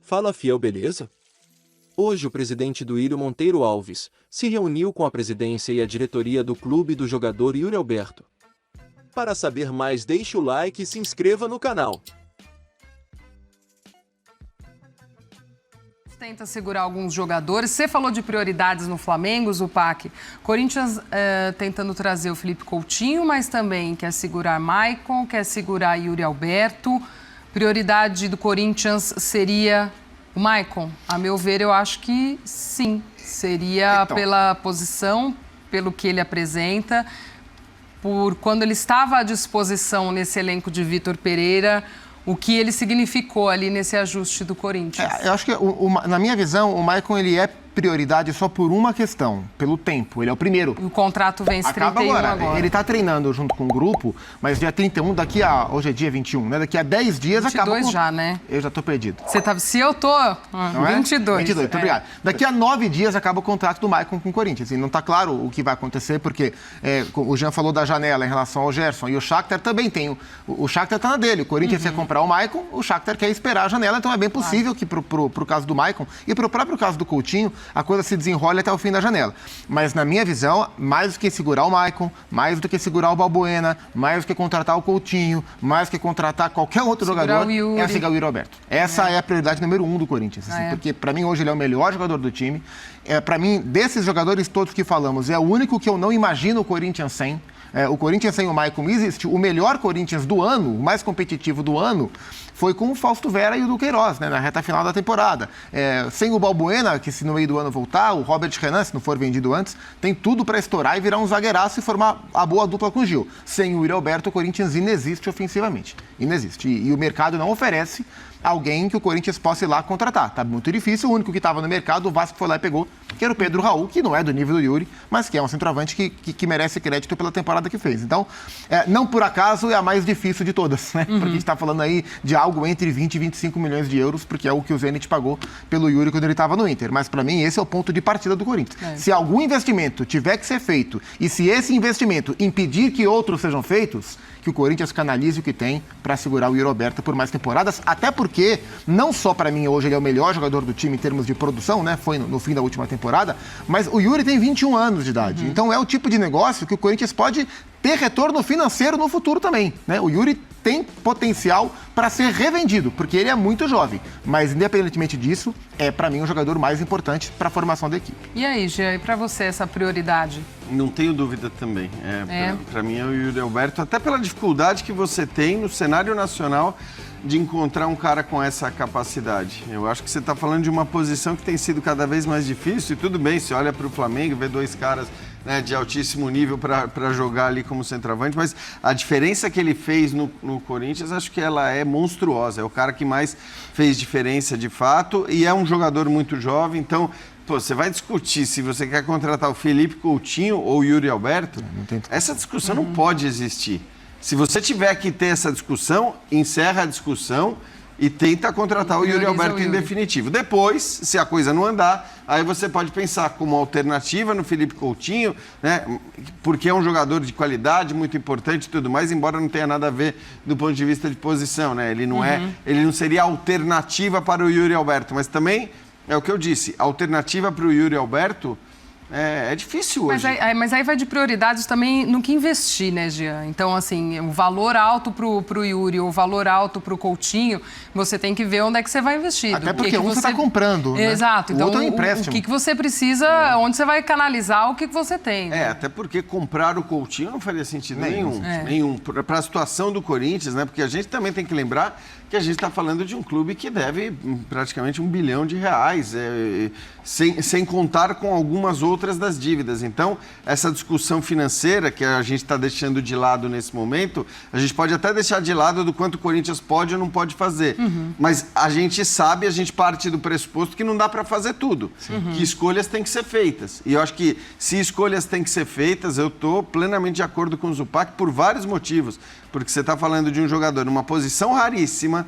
Fala fiel, beleza? Hoje o presidente do Írio Monteiro Alves se reuniu com a presidência e a diretoria do clube do jogador Yuri Alberto. Para saber mais, deixe o like e se inscreva no canal. Tenta segurar alguns jogadores. Você falou de prioridades no Flamengo, Zupac. Corinthians tentando trazer o Felipe Coutinho, mas também quer segurar Maicon, quer segurar Yuri Alberto. Prioridade do Corinthians seria o Maicon? A meu ver, eu acho que sim. Seria pela posição, pelo que ele apresenta, por quando ele estava à disposição nesse elenco de Vitor Pereira, o que ele significou ali nesse ajuste do Corinthians. Eu acho que, na minha visão, o Maicon ele é prioridade só por uma questão, pelo tempo. Ele é o primeiro. O contrato vence 31 agora. Ele está treinando junto com o grupo, mas dia 31, hoje é dia 21, né? Daqui a 10 dias 22 acaba... já, né? Eu já tô perdido. Você tá... Se eu tô... Não 22. 22, muito obrigado. Daqui a 9 dias acaba o contrato do Maicon com o Corinthians. E não está claro o que vai acontecer, porque o Jean falou da janela em relação ao Gerson, e o Shakhtar também tem. O Shakhtar está na dele. O Corinthians quer comprar o Maicon, o Shakhtar quer esperar a janela, então é bem possível que pro caso do Maicon e pro próprio caso do Coutinho, a coisa se desenrola até o fim da janela. Mas, na minha visão, mais do que segurar o Maicon, mais do que segurar o Balbuena, mais do que contratar o Coutinho, mais do que contratar qualquer outro jogador, é segurar o Yuri Alberto. Essa é a prioridade número 1 do Corinthians. Assim, porque, para mim, hoje ele é o melhor jogador do time. Para mim, desses jogadores todos que falamos, é o único que eu não imagino o Corinthians sem. O Corinthians sem o Maicon existe. O melhor Corinthians do ano, o mais competitivo do ano, foi com o Fausto Vera e o Duqueiroz, né, na reta final da temporada. Sem o Balbuena, que se no meio do ano voltar, o Robert Renan, se não for vendido antes, tem tudo para estourar e virar um zagueiraço e formar a boa dupla com o Gil. Sem o Yuri Alberto, o Corinthians inexiste ofensivamente. Inexiste. E o mercado não oferece alguém que o Corinthians possa ir lá contratar. Tá muito difícil. O único que estava no mercado, o Vasco foi lá e pegou, que era o Pedro Raul, que não é do nível do Yuri, mas que é um centroavante que merece crédito pela temporada que fez. Então, não por acaso é a mais difícil de todas, né? Porque a gente está falando aí de algo entre 20 e 25 milhões de euros, porque é o que o Zenit pagou pelo Yuri quando ele estava no Inter. Mas, para mim, esse é o ponto de partida do Corinthians. Se algum investimento tiver que ser feito e se esse investimento impedir que outros sejam feitos, que o Corinthians canalize o que tem para segurar o Yuri Alberto por mais temporadas, até porque, não só para mim hoje ele é o melhor jogador do time em termos de produção, né? Foi no fim da última temporada, mas o Yuri tem 21 anos de idade. Então é o tipo de negócio que o Corinthians pode ter retorno financeiro no futuro também, né? O Yuri tem potencial para ser revendido, porque ele é muito jovem. Mas, independentemente disso, é, para mim, o jogador mais importante para a formação da equipe. E aí, Jean, e para você essa prioridade? Não tenho dúvida também. Para mim é o Yuri Alberto, até pela dificuldade que você tem no cenário nacional de encontrar um cara com essa capacidade. Eu acho que você está falando de uma posição que tem sido cada vez mais difícil, e tudo bem, você olha para o Flamengo, vê dois caras, né, de altíssimo nível para jogar ali como centroavante, mas a diferença que ele fez no Corinthians, acho que ela é monstruosa. É o cara que mais fez diferença de fato e é um jogador muito jovem, então... Pô, você vai discutir se você quer contratar o Felipe Coutinho ou o Yuri Alberto? Essa discussão não pode existir. Se você tiver que ter essa discussão, encerra a discussão e tenta contratar o Yuri Alberto em definitivo. Depois, se a coisa não andar, aí você pode pensar como alternativa no Felipe Coutinho, né? Porque é um jogador de qualidade, muito importante e tudo mais, embora não tenha nada a ver do ponto de vista de posição, né? Ele não seria alternativa para o Yuri Alberto, mas também... É o que eu disse, a alternativa para o Yuri Alberto é difícil hoje. Mas aí vai de prioridades também no que investir, né, Jean? Então, assim, o valor alto para o Yuri, o valor alto para o Coutinho, você tem que ver onde é que você vai investir. Até porque você está comprando, né? Exato. Então, o outro é um empréstimo. O que você precisa, onde você vai canalizar o que você tem. Né? Até porque comprar o Coutinho não faria sentido nenhum. Para a situação do Corinthians, né? Porque a gente também tem que lembrar que a gente está falando de um clube que deve praticamente R$1 bilhão, sem contar com algumas outras das dívidas. Então, essa discussão financeira que a gente está deixando de lado nesse momento, a gente pode até deixar de lado do quanto o Corinthians pode ou não pode fazer. Mas a gente sabe, a gente parte do pressuposto que não dá para fazer tudo. Que escolhas têm que ser feitas. E eu acho que se escolhas têm que ser feitas, eu estou plenamente de acordo com o Zupac por vários motivos. Porque você está falando de um jogador numa posição raríssima,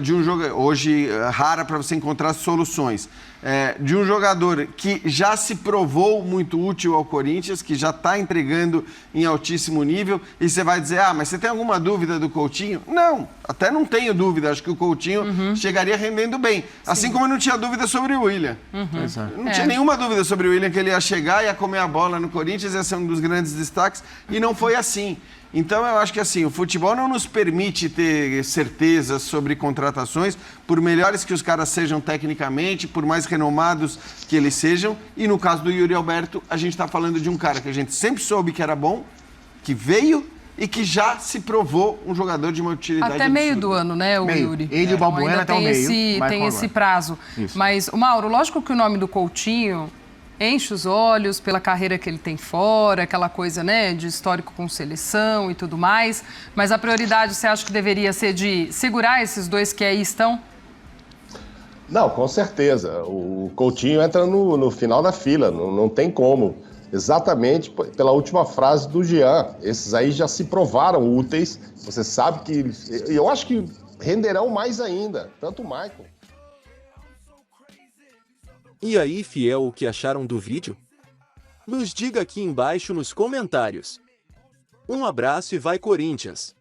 de um jogador hoje rara para você encontrar soluções, de um jogador que já se provou provou muito útil ao Corinthians, que já está entregando em altíssimo nível, e você vai dizer, mas você tem alguma dúvida do Coutinho? Não, até não tenho dúvida, acho que o Coutinho chegaria rendendo bem. Assim como eu não tinha dúvida sobre o William. Não tinha nenhuma dúvida sobre o William, que ele ia chegar, ia comer a bola no Corinthians, ia ser um dos grandes destaques, e não foi assim. Então, eu acho que assim, o futebol não nos permite ter certezas sobre contratações, por melhores que os caras sejam tecnicamente, por mais renomados que eles sejam. E no caso do Yuri Alberto, a gente está falando de um cara que a gente sempre soube que era bom, que veio e que já se provou um jogador de uma utilidade até meio do ano, né, o Yuri? Ele e o Balbuena até o meio. Tem esse prazo. Isso. Mas, Mauro, lógico que o nome do Coutinho enche os olhos pela carreira que ele tem fora, aquela coisa, né, de histórico com seleção e tudo mais. Mas a prioridade, você acha que deveria ser de segurar esses dois que aí estão? Não, com certeza. O Coutinho entra no final da fila, não tem como. Exatamente pela última frase do Jean. Esses aí já se provaram úteis. Você sabe que... Eu acho que renderão mais ainda, tanto o Maicon. E aí, fiel, o que acharam do vídeo? Nos diga aqui embaixo nos comentários. Um abraço e vai Corinthians!